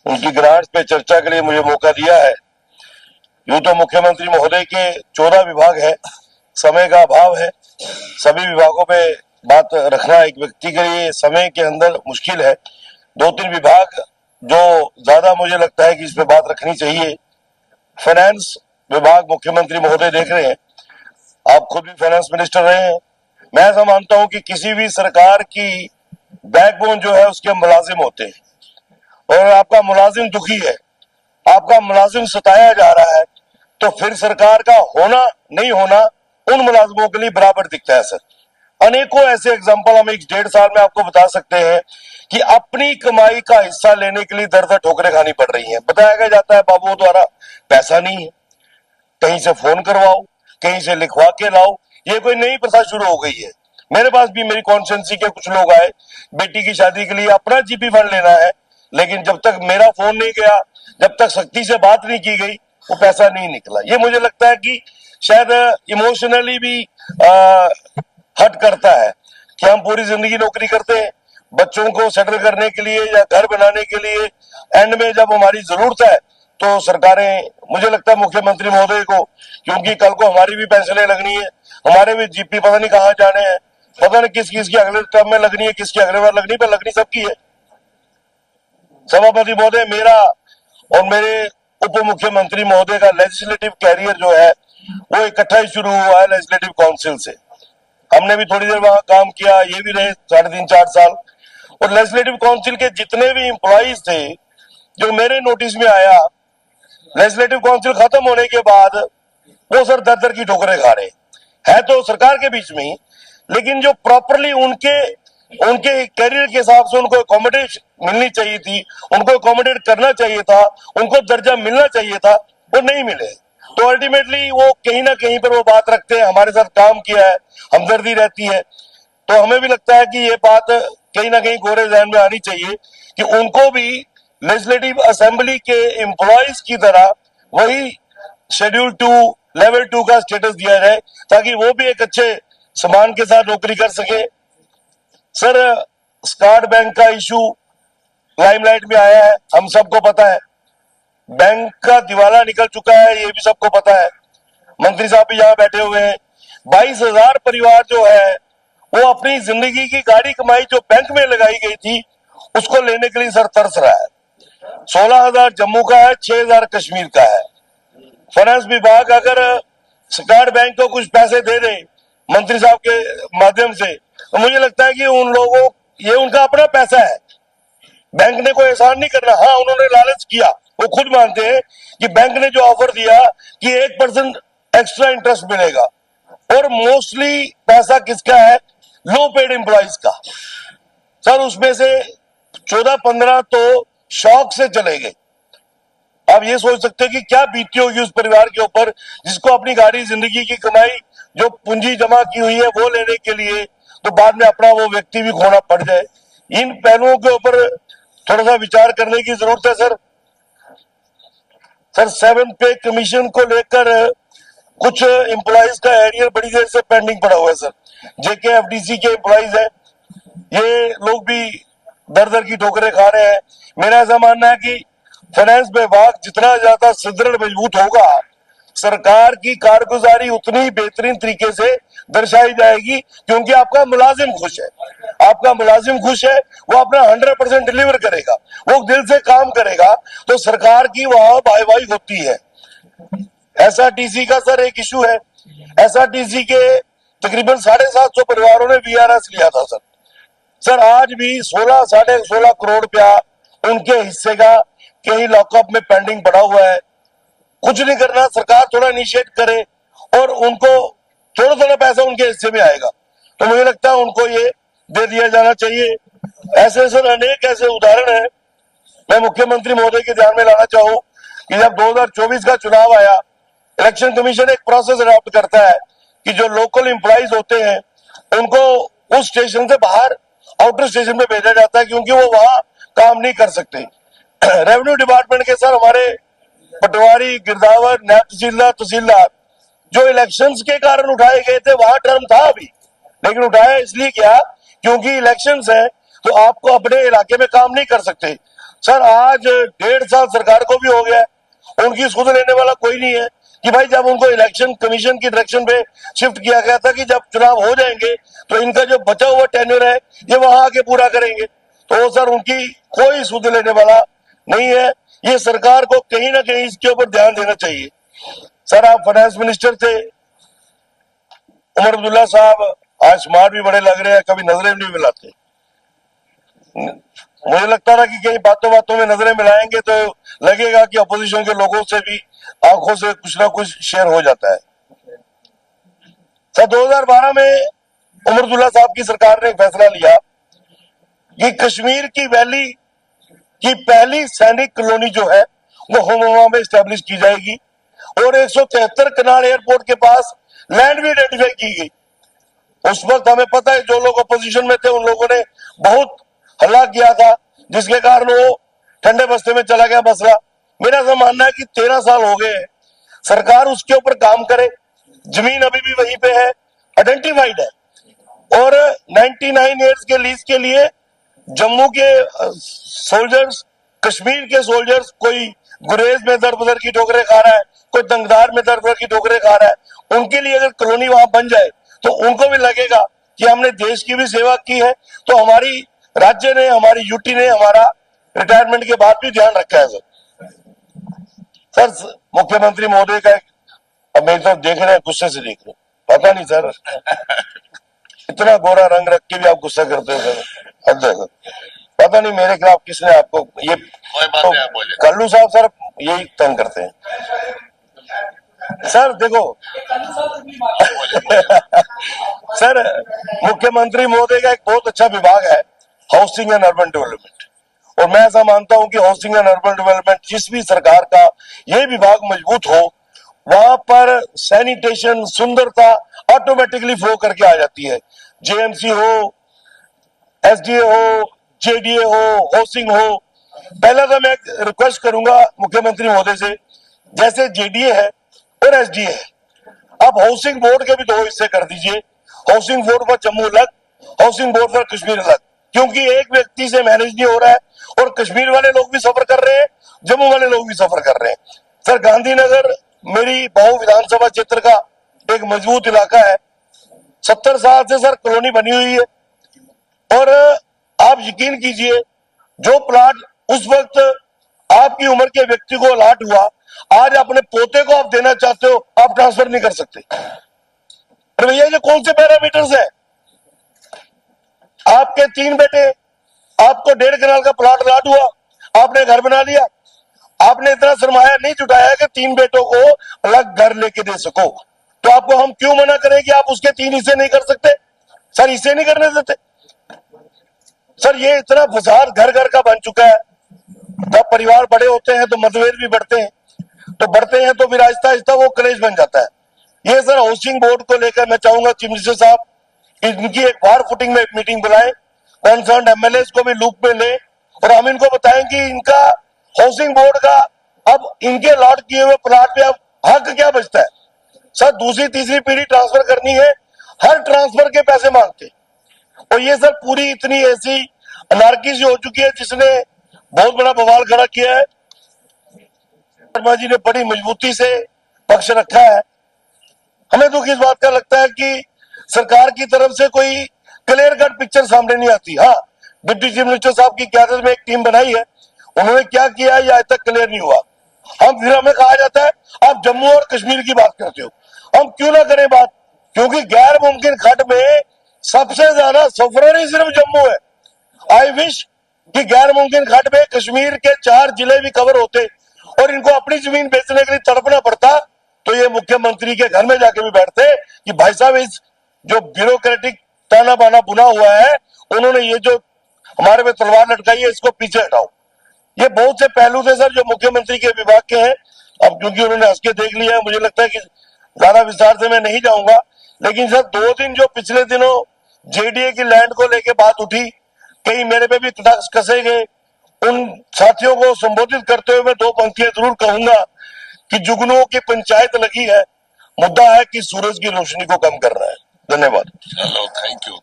उनकी ग्रांट्स पे चर्चा के लिए मुझे मौका दिया है। यूं तो मुख्यमंत्री महोदय के 14 विभाग है, समय का अभाव है, सभी विभागों पे बात रखना एक व्यक्ति के लिए समय के अंदर मुश्किल है। 2-3 विभाग जो ज्यादा मुझे लगता है कि इस पे बात रखनी चाहिए। फाइनेंस विभाग मुख्यमंत्री महोदय देख रहे हैं, आप खुद भी फाइनेंस मिनिस्टर रहे हैं। मैं ऐसा मानता हूं कि किसी भी सरकार की बैकबोन जो है उसके मुलाजिम होते हैं, और आपका मुलाजिम दुखी है, आपका मुलाजिम सताया जा रहा है, तो फिर सरकार का होना नहीं होना उन मुलाजिमों के लिए बराबर दिखता है सर। अनेकों ऐसे एग्जाम्पल हम 1-1.5 साल में आपको बता सकते हैं कि अपनी कमाई का हिस्सा लेने के लिए दर दर ठोकरें खानी पड़ रही हैं। बताया जाता है बाबुओं द्वारा पैसा नहीं है, कहीं से फोन करवाओ, कहीं से लिखवा के लाओ, ये कोई नई प्रथा शुरू हो गई है। मेरे पास भी मेरी कॉन्स्टिट्यूंसी के कुछ लोग आए, बेटी की शादी के लिए अपना जीपी फंड लेना है, लेकिन जब तक मेरा फोन नहीं गया, जब तक सख्ती से बात नहीं की गई, वो पैसा नहीं निकला। ये मुझे लगता है कि शायद इमोशनली भी हर्ट करता है कि हम पूरी जिंदगी नौकरी करते हैं बच्चों को सेटल करने के लिए या घर बनाने के लिए, एंड में जब हमारी जरूरत है तो सरकारें, मुझे लगता है मुख्यमंत्री महोदय को, क्योंकि कल को हमारी भी पेंशनें लगनी है, हमारे भी जीपी पता नहीं कहाँ जाने हैं, पता नहीं किस किस की अगले टर्म में लगनी है, किसकी अगले बार लगनी, पर लगनी सबकी है। सभापति महोदय, मेरा और मेरे उप मुख्यमंत्री महोदय का लेजिस्लेटिव कैरियर जो है वो इकट्ठा ही शुरू हुआ है लेजिस्लेटिव काउंसिल से। हमने भी थोड़ी देर वहां काम किया, ये भी रहे 3.5-4 साल, और लेजिस्लेटिव काउंसिल के जितने भी एम्प्लॉइज थे जो मेरे नोटिस में आया, लेजिस्लेटिव काउंसिल खत्म होने के बाद वो सर दर दर की ठोकरें खा रहे हैं तो सरकार के बीच में ही, लेकिन जो प्रॉपरली उनके कैरियर के हिसाब से उनको अकोमोडेशन मिलनी चाहिए थी, उनको अकोमोडेट करना चाहिए था, उनको दर्जा मिलना चाहिए था, वो नहीं मिले। तो अल्टीमेटली वो कहीं ना कहीं पर वो बात रखते हैं, हमारे साथ काम किया है, हमदर्दी रहती है, तो हमें भी लगता है कि ये बात कहीं ना कहीं गोरे ज़हन में आनी चाहिए कि उनको भी लेजिस्लेटिव असेंबली के एम्प्लॉइज की तरह वही शेड्यूल 2 लेवल 2 का स्टेटस दिया जाए, ताकि वो भी एक अच्छे सम्मान के साथ नौकरी कर सके। सर, स्टार्ट बैंक का इशू लाइमलाइट में आया है, हम सबको पता है, बैंक का दिवाला निकल चुका है, ये भी सबको पता है। मंत्री साहब भी यहाँ बैठे हुए हैं। 22,000 परिवार जो है वो अपनी जिंदगी की गाड़ी कमाई जो बैंक में लगाई गई थी उसको लेने के लिए सर तरस रहा है। 16,000 जम्मू का है, 6,000 कश्मीर का है। फाइनेंस विभाग अगर स्टार्ट बैंक को कुछ पैसे दे दे मंत्री साहब के माध्यम से, तो मुझे लगता है कि उन लोगों, ये उनका अपना पैसा है, बैंक ने कोई एहसान नहीं करना। हाँ, उन्होंने लालच किया, वो खुद मानते हैं कि बैंक ने जो ऑफर दिया कि 1% एक्स्ट्रा इंटरेस्ट मिलेगा, और मोस्टली पैसा किसका है? लो पेड एम्प्लॉइज का। सर, उसमें से 14-15 तो शौक से चले गए। आप ये सोच सकते हैं कि क्या बीती होगी उस परिवार के ऊपर जिसको अपनी गाड़ी जिंदगी की कमाई जो पूंजी जमा की हुई है वो लेने के लिए, तो बाद में अपना वो व्यक्ति भी खोना पड़ जाए। इन पहलुओं के ऊपर थोड़ा सा विचार करने की जरूरत है सर। 7 पे कमीशन को लेकर कुछ एम्प्लॉइज का एरियर बड़ी देर से पेंडिंग पड़ा हुआ है सर। जेके एफडीसी के एम्प्लॉइज है, ये लोग भी दर दर की ठोकरें खा रहे हैं। मेरा ऐसा मानना है कि फाइनेंस विभाग जितना ज्यादा सुदृढ़ मजबूत होगा, सरकार की कारगुजारी उतनी बेहतरीन तरीके से दर्शाई जाएगी, क्योंकि आपका मुलाजिम खुश है। आपका मुलाजिम खुश है, वो अपना 100% डिलीवर करेगा, वो दिल से काम करेगा, तो सरकार की वहां वाहवाही होती है। एसआरटीसी का सर एक इशू है, एसआरटीसी के तकरीबन 750 परिवारों ने वीआरएस लिया था सर। सर, आज भी 16-16.5 करोड़ रुपया उनके हिस्से का कहीं लॉकअप में पेंडिंग पड़ा हुआ है। कुछ नहीं करना, सरकार थोड़ा इनिशिएट करे और उनको थोड़ा थोड़ा पैसा उनके हिस्से में आएगा, तो मुझे लगता है उनको ये दे दिया जाना चाहिए। ऐसे सर अनेक ऐसे उदाहरण है। मैं मुख्यमंत्री महोदय के ध्यान में लाना चाहूं कि जब 2024 का चुनाव आया, इलेक्शन कमीशन एक प्रोसेस अडॉप्ट करता है कि जो लोकल एम्प्लॉइज होते हैं उनको उस स्टेशन से बाहर आउटर स्टेशन में भेजा जाता है, क्योंकि वो वहां काम नहीं कर सकते। रेवेन्यू डिपार्टमेंट के सर हमारे पटवारी, गिरदावर, नायब तहसीलदार जो इलेक्शंस के कारण उठाए गए थे, वहां टर्म था अभी, लेकिन उठाया इसलिए क्या, क्योंकि इलेक्शंस है तो आपको अपने इलाके में काम नहीं कर सकते। सर आज 1.5 साल सरकार को भी हो गया है, उनकी सुध लेने वाला कोई नहीं है कि भाई जब उनको इलेक्शन कमीशन की डायरेक्शन पे शिफ्ट किया गया था कि जब चुनाव हो जाएंगे तो इनका जो बचा हुआ टेन्योर है ये वहां आके पूरा करेंगे, तो सर उनकी कोई सुध लेने वाला नहीं है। ये सरकार को कहीं ना कहीं इसके ऊपर ध्यान देना चाहिए। सर आप फाइनेंस मिनिस्टर थे, उमर अब्दुल्ला साहब आज स्मार्ट भी बड़े लग रहे हैं, कभी नजरें नहीं मिलाते। मुझे लगता था कि कहीं बातों बातों में नजरें मिलाएंगे तो लगेगा कि अपोजिशन के लोगों से भी आंखों से कुछ ना कुछ शेयर हो जाता है। सर 2012 में उमर अब्दुल्ला साहब की सरकार ने एक फैसला लिया कि कश्मीर की वैली की पहली सैनिक कॉलोनी जो है वो होमोमा में स्टैब्लिश की जाएगी और 173 कनाल एयरपोर्ट के पास लैंड भी आइडेंटिफाई की गई। उस वक्त हमें पता है जो लोग अपोजिशन में थे उन लोगों ने बहुत हल्ला किया था, जिसके कारण वो ठंडे बस्ते में चला गया मसला। मेरा तो मानना है कि 13 साल हो गए हैं, सरकार उसके ऊपर काम करे, जमीन अभी भी वहीं पे है, आइडेंटिफाइड है और 99 ईयर्स के लीज के लिए जम्मू के सोल्जर्स, कश्मीर के सोल्जर्स, कोई गुरेज में दर बदर की ठोकरें खा रहा है, कोई दंगदार में दर बदर की ठोकरें खा रहा है, उनके लिए अगर कॉलोनी वहां बन जाए तो उनको भी लगेगा कि हमने देश की भी सेवा की है, तो हमारी राज्य ने, हमारी यूटी ने हमारा रिटायरमेंट के बाद भी ध्यान रखा है। सर मुख्यमंत्री महोदय का अब मेरी तरफ देख रहे हैं, गुस्से से देख रहे हैं, पता नहीं सर इतना गोरा रंग रख के भी आप गुस्सा करते हो सर, हद है सर। पता नहीं मेरे खिलाफ किसने आपको ये तो, कल्लू साहब सर यही तंग करते हैं सर। देखो सर मुख्यमंत्री महोदय का एक बहुत अच्छा विभाग है हाउसिंग एंड अर्बन डेवलपमेंट, और मैं ऐसा मानता हूं कि हाउसिंग एंड अर्बन डेवलपमेंट जिस भी सरकार का ये विभाग मजबूत हो वहां पर सैनिटेशन, सुंदरता ऑटोमेटिकली फ्लो करके आ जाती है। जेएमसी हो, एसडीए हो, जेडीए हो, हाउसिंग हो। पहला तो मैं रिक्वेस्ट करूंगा मुख्यमंत्री महोदय से, जैसे जेडीए है और एसडीए है, आप हाउसिंग बोर्ड के भी 2 हिस्से कर दीजिए, हाउसिंग बोर्ड फॉर जम्मू अलग, हाउसिंग बोर्ड फॉर कश्मीर अलग, क्योंकि एक व्यक्ति से मैनेज नहीं हो रहा है और कश्मीर वाले लोग भी सफर कर रहे हैं, जम्मू वाले लोग भी सफर कर रहे हैं। सर गांधीनगर मेरी बहु विधानसभा क्षेत्र का एक मजबूत इलाका है, 70 साल से सर कॉलोनी बनी हुई है और आप यकीन कीजिए जो प्लाट उस वक्त आपकी उम्र के व्यक्ति को अलॉट हुआ, आज अपने पोते को आप देना चाहते हो, आप ट्रांसफर नहीं कर सकते। अरे भैया ये कौन से पैरामीटर्स है? आपके 3 बेटे, आपको 1.5 कनाल का प्लॉट अलॉट हुआ, आपने घर बना लिया, आपने इतना सरमाया नहीं जुटाया कि 3 बेटों को अलग घर लेके दे सको, तो आपको हम क्यों मना करें कि आप उसके 3 हिस्से नहीं कर सकते? सर इसे नहीं करने देते सर। ये इतना फसाद घर घर का बन चुका है, जब परिवार बड़े होते हैं तो मतभेद भी बढ़ते हैं, तो फिर आहिस्ता आहिस्ता वो क्लेश बन जाता है। ये सर हाउसिंग बोर्ड को लेकर मैं चाहूंगा चीफ मिनिस्टर साहब इनकी एक बार फुटिंग में एक मीटिंग बुलाएं, कंसर्न एमएलएस को भी लूप में ले और हम इनको बताएं कि इनका हाउसिंग बोर्ड का अब इनके लॉट किए हुए प्लाट पे अब हक क्या बचता है। सर दूसरी तीसरी पीढ़ी ट्रांसफर करनी है, हर ट्रांसफर के पैसे मांगते, और ये सर पूरी इतनी ऐसी अनार्की सी हो चुकी है जिसने बहुत बड़ा बवाल खड़ा किया है। शर्मा जी ने बड़ी मजबूती से पक्ष रखा है। हमें दुख इस बात का लगता है कि सरकार की तरफ से कोई क्लियर कट पिक्चर सामने नहीं आती। हाँ, डिप्टी चीफ मिनिस्टर साहब की क्यादत में एक टीम बनाई है, उन्होंने क्या किया ये आज तक क्लियर नहीं हुआ। हमें कहा जाता है आप जम्मू और कश्मीर की बात करते हो, हम क्यों ना करें बात, क्योंकि गैर मुमकिन खट में सबसे ज्यादा सफर ही सिर्फ जम्मू है। आई विश कि गैर मुमकिन खट में कश्मीर के 4 जिले भी कवर होते और इनको अपनी जमीन बेचने के लिए तड़पना पड़ता, तो ये मुख्यमंत्री के घर में जाके भी बैठते कि भाई साहब इस जो ब्यूरोक्रेटिक ताना बाना बुना हुआ है, उन्होंने ये जो हमारे पे तलवार लटकाई है इसको पीछे हटाओ। ये बहुत से पहलू थे सर जो मुख्यमंत्री के विभाग के हैं। अब क्योंकि उन्होंने हंस के देख लिया है, मुझे लगता है कि ज्यादा विस्तार से मैं नहीं जाऊंगा, लेकिन सर 2 दिन जो पिछले दिनों जेडीए की लैंड को लेके बात उठी, कहीं मेरे पे भी कटाक्ष कसे गए, उन साथियों को संबोधित करते हुए मैं 2 पंक्तियां जरूर कहूंगा कि जुगनुओं की पंचायत लगी है, मुद्दा है कि सूरज की रोशनी को कम करना है। धन्यवाद। चलो, थैंक यू।